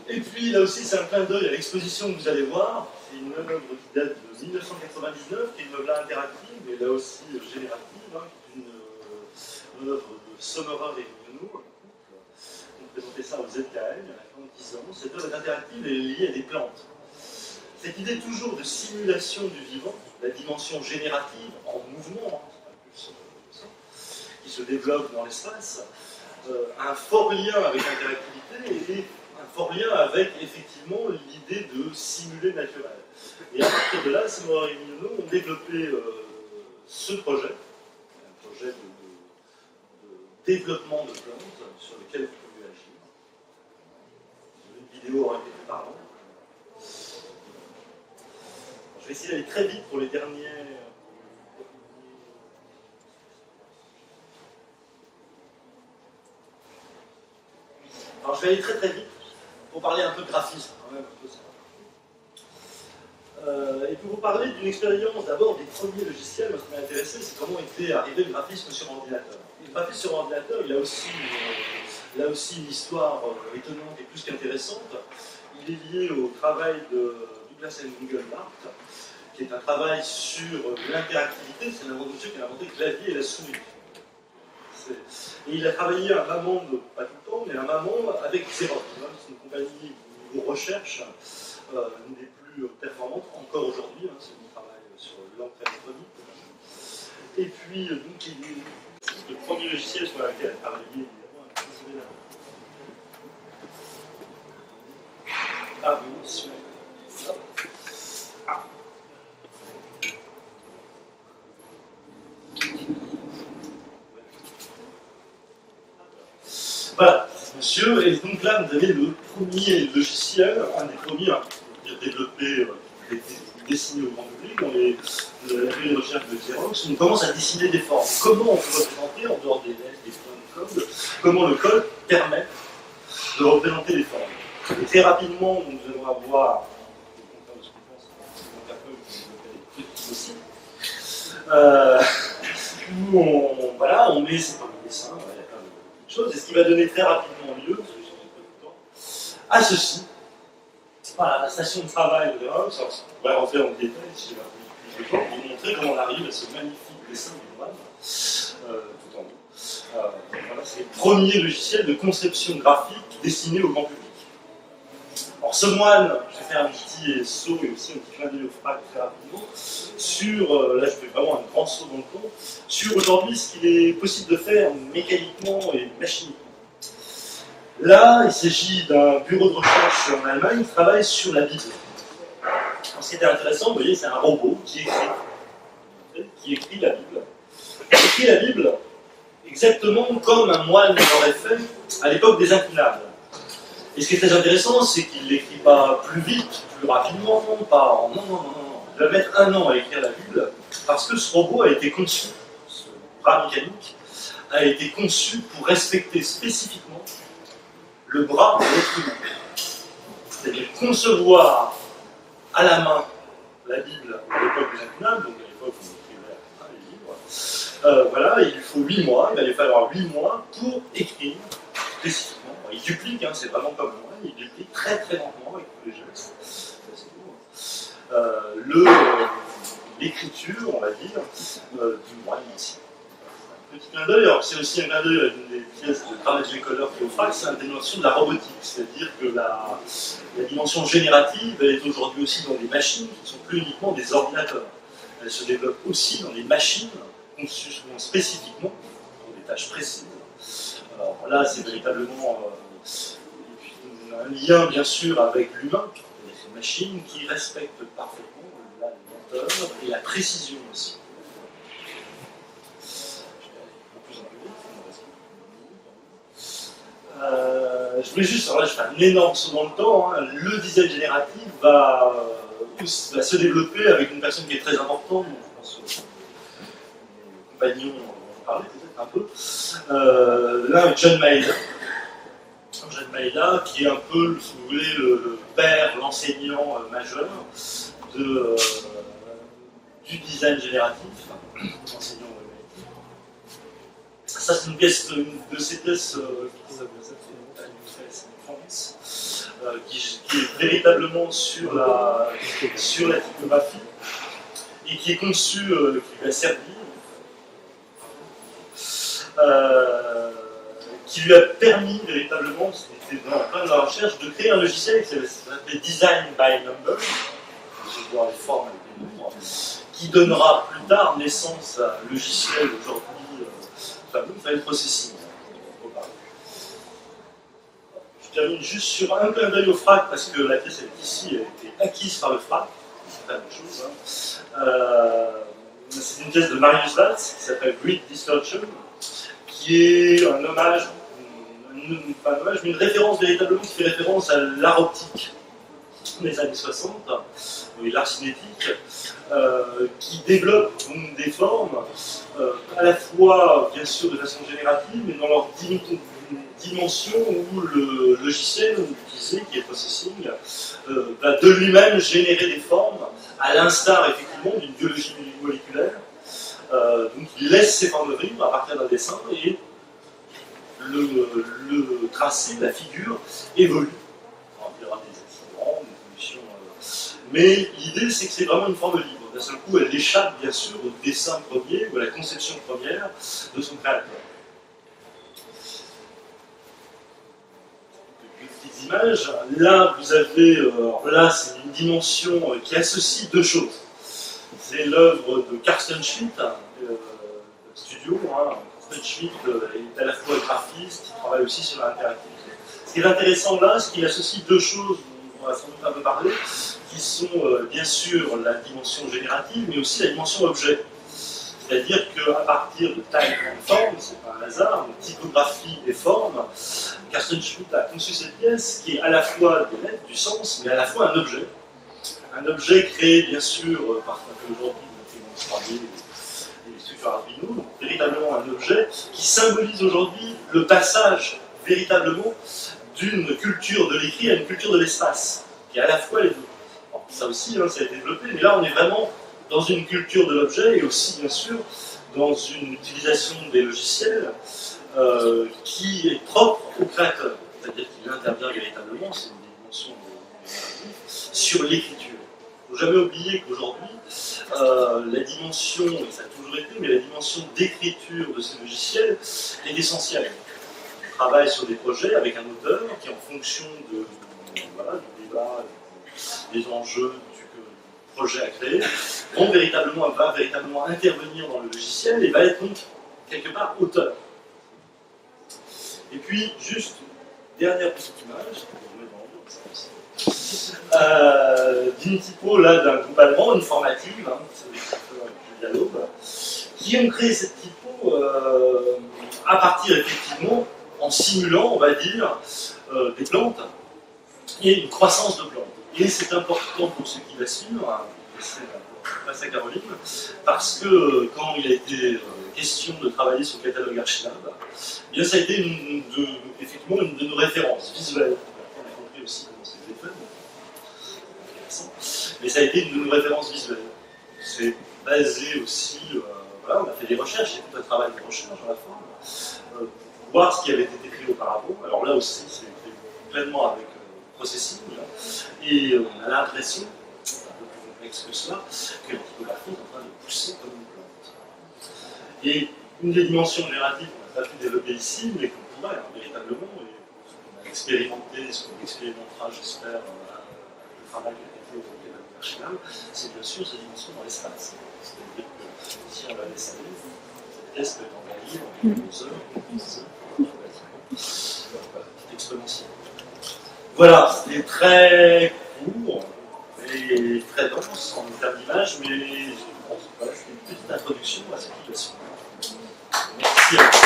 Et puis là aussi, c'est un clin d'œil à l'exposition que vous allez voir. C'est une œuvre qui date de 1999, qui est une œuvre là interactive, mais là aussi générative, hein, une œuvre de Sommerer et Guillaume. On présentait ça au ZKM il y a 10 ans. Cette œuvre est interactive et elle est liée à des plantes. Cette idée toujours de simulation du vivant, la dimension générative en mouvement, hein, qui se développe dans l'espace, un fort lien avec l'interactivité et un fort lien avec effectivement l'idée de simuler le naturel. Et à partir de là, Sommerer et Guillaume ont développé ce projet, un projet de développement de plantes sur lequel vous pouvez agir. Une vidéo aurait été parlante. Je vais essayer d'aller très vite pour les derniers. Alors je vais aller très très vite pour parler un peu de graphisme. Quand même, un peu ça. Et pour vous parler d'une expérience d'abord des premiers logiciels, moi, ce qui m'a intéressé, c'est comment était arrivé le graphisme sur ordinateur. Et le graphisme sur ordinateur, il a aussi une histoire étonnante et plus qu'intéressante. Il est lié au travail de Douglas Engelbart, qui est un travail sur l'interactivité. C'est monsieur qui a inventé le clavier et la souris. Et il a travaillé à un moment, pas tout le temps, mais à un moment avec Xerox. C'est une compagnie de recherche, une des plus performantes encore aujourd'hui. Hein, c'est mon travail sur l'encre électronique. Et puis, donc, le premier logiciel sur lequel elle a travaillé, évidemment, ah oui, celui-là. Voilà, monsieur, et donc là vous avez le premier logiciel, un des premiers à développé, dessiné au grand public, dans les recherches de Xerox. On commence à dessiner des formes. Comment on peut représenter, en dehors des lettres, des points de code, comment le code permet de représenter les formes. Et très rapidement, nous allons avoir aussi, où on met ces premiers dessins. Et ce qui va donner très rapidement lieu, parce que j'ai pas tout le temps, à ceci. Voilà, la station de travail de Xerox. On va rentrer en détail si j'ai plus de temps pour vous montrer comment on arrive à ce magnifique dessin du moine, tout en haut. Voilà, c'est le premier logiciel de conception graphique destiné au grand public. Alors ce moine, je vais faire un petit saut et aussi un petit clin d'œil au FRAC très rapidement, sur, là je fais vraiment un grand saut dans le temps, sur aujourd'hui ce qu'il est possible de faire mécaniquement et machiniquement. Là, il s'agit d'un bureau de recherche en Allemagne qui travaille sur la Bible. Alors, ce qui était intéressant, vous voyez, c'est un robot qui écrit la Bible. Il écrit la Bible exactement comme un moine l'aurait fait à l'époque des Inclinables. Et ce qui est très intéressant, c'est qu'il ne l'écrit pas plus vite, plus rapidement, pas en... Non. Il va mettre 1 an à écrire la Bible, parce que ce robot a été conçu, ce bras mécanique, a été conçu pour respecter spécifiquement le bras de l'être humain. C'est-à-dire concevoir à la main la Bible à l'époque des Inclinables, donc à l'époque où on écrivait les livres, voilà, il lui faut 8 mois, il va lui falloir 8 mois pour écrire spécifiquement. Il duplique, hein, c'est vraiment comme moi, il duplique très très lentement avec tous les gestes. L'écriture, on va dire, du moine ici. Un petit clin d'œil, alors c'est aussi un clin d'œil à une des pièces de Dramatic Color qui est au FRAC, c'est la dimension de la robotique, c'est-à-dire que la dimension générative, elle est aujourd'hui aussi dans des machines qui ne sont plus uniquement des ordinateurs. Elle se développe aussi dans des machines conçues souvent spécifiquement pour des tâches précises. Alors là, c'est véritablement un lien, bien sûr, avec l'humain, avec une machine qui respecte parfaitement la lenteur et la précision aussi. Je voulais juste, alors là, je fais un énorme saut dans le temps, hein, le design génératif va se développer avec une personne qui est très importante, je pense aux compagnons en parler peut-être un peu. Là, John Maeda. John Maeda, qui est un peu, si vous voulez, le père, l'enseignant majeur du design génératif, enseignant ça, c'est une de ces pièces qui est véritablement sur la typographie et qui est conçu, qui lui a servi, qui lui a permis véritablement, c'était dans plein de la recherche, de créer un logiciel qui s'appelait Design by Number, je vois les formes avec les nombres, qui donnera plus tard naissance à un logiciel aujourd'hui fameux, File Processing. Je termine juste sur un clin d'œil au FRAC, parce que la pièce est ici, elle a été acquise par le FRAC, c'est pas la même chose. C'est une pièce de Marius Valls qui s'appelle Grid Distortion, qui est un hommage, pas un hommage, mais une référence véritablement qui fait référence à l'art optique des années 60, et l'art cinétique, qui développe donc des formes à la fois, bien sûr, de façon générative, mais dans leur dimension où le logiciel utilisé, qui est processing, va de lui-même générer des formes, à l'instar effectivement d'une biologie moléculaire. Donc il laisse ces formes vivre à partir d'un dessin et le tracé, la figure, évolue. Il y aura des accidents, des évolutions. Mais l'idée, c'est que c'est vraiment une forme libre. D'un seul coup, elle échappe bien sûr au dessin premier ou à la conception première de son créateur. Petites images. Là, vous avez, là, c'est une dimension qui associe deux choses. C'est l'œuvre de Carsten Schmitt, studio. Carsten Schmitt est à la fois graphiste, qui travaille aussi sur l'interactivité. Ce qui est intéressant là, c'est qu'il associe deux choses, on va sans doute un peu parler, qui sont bien sûr la dimension générative, mais aussi la dimension objet. C'est-à-dire qu'à partir de taille et forme, c'est pas un hasard, de typographie et forme, Carsten Schmitt a conçu cette pièce qui est à la fois des lettres, du sens, mais à la fois un objet. Un objet créé bien sûr par ce qu'on fait aujourd'hui, l'imprimante 3D et les structures Arduino, donc véritablement un objet qui symbolise aujourd'hui le passage véritablement d'une culture de l'écrit à une culture de l'espace, qui est à la fois les deux. Alors, ça aussi, ça a été développé, mais là on est vraiment dans une culture de l'objet et aussi bien sûr dans une utilisation des logiciels qui est propre au créateur, c'est-à-dire qu'il intervient véritablement, c'est une dimension sur l'écriture. Il ne faut jamais oublier qu'aujourd'hui, la dimension, et ça a toujours été, mais la dimension d'écriture de ces logiciels est essentielle. On travaille sur des projets avec un auteur qui, en fonction voilà, du débat, des enjeux du projet à créer, va véritablement intervenir dans le logiciel et va être donc quelque part auteur. Et puis, juste, dernière petite image, d'une typo là d'un groupe allemand, informative, c'est un dialogue, qui ont créé cette typo à partir effectivement, en simulant, on va dire, des plantes et une croissance de plantes. Et c'est important pour ceux qui va suivre, passe à Caroline, parce que quand il a été question de travailler sur le catalogue Archilab, eh bien ça a été effectivement une de nos références visuelles. On a compris aussi comment c'était fait. Mais ça a été une de nos références visuelles. C'est basé aussi, voilà, on a fait des recherches, il y a tout un travail de recherche à la fin, voir ce qui avait été fait auparavant. Alors là aussi, c'est fait pleinement avec processing, et on a l'impression, un peu plus complexe que cela, que la typographie est en train de pousser comme une plante. Et une des dimensions génératives qu'on n'a pas pu développer ici, mais qu'on pourrait véritablement, et on a expérimenté, ce qu'on expérimentera, j'espère, le travail qui a été fait aujourd'hui à l'Archilab, c'est bien sûr cette dimension dans l'espace. C'est-à-dire que si on la laisse aller, cette pièce peut être envahie en 2 heures, petite exponentielle. Voilà, c'était très court et très dense en termes d'image, mais je pense que voilà, c'était une petite introduction à cette situation. Merci à vous.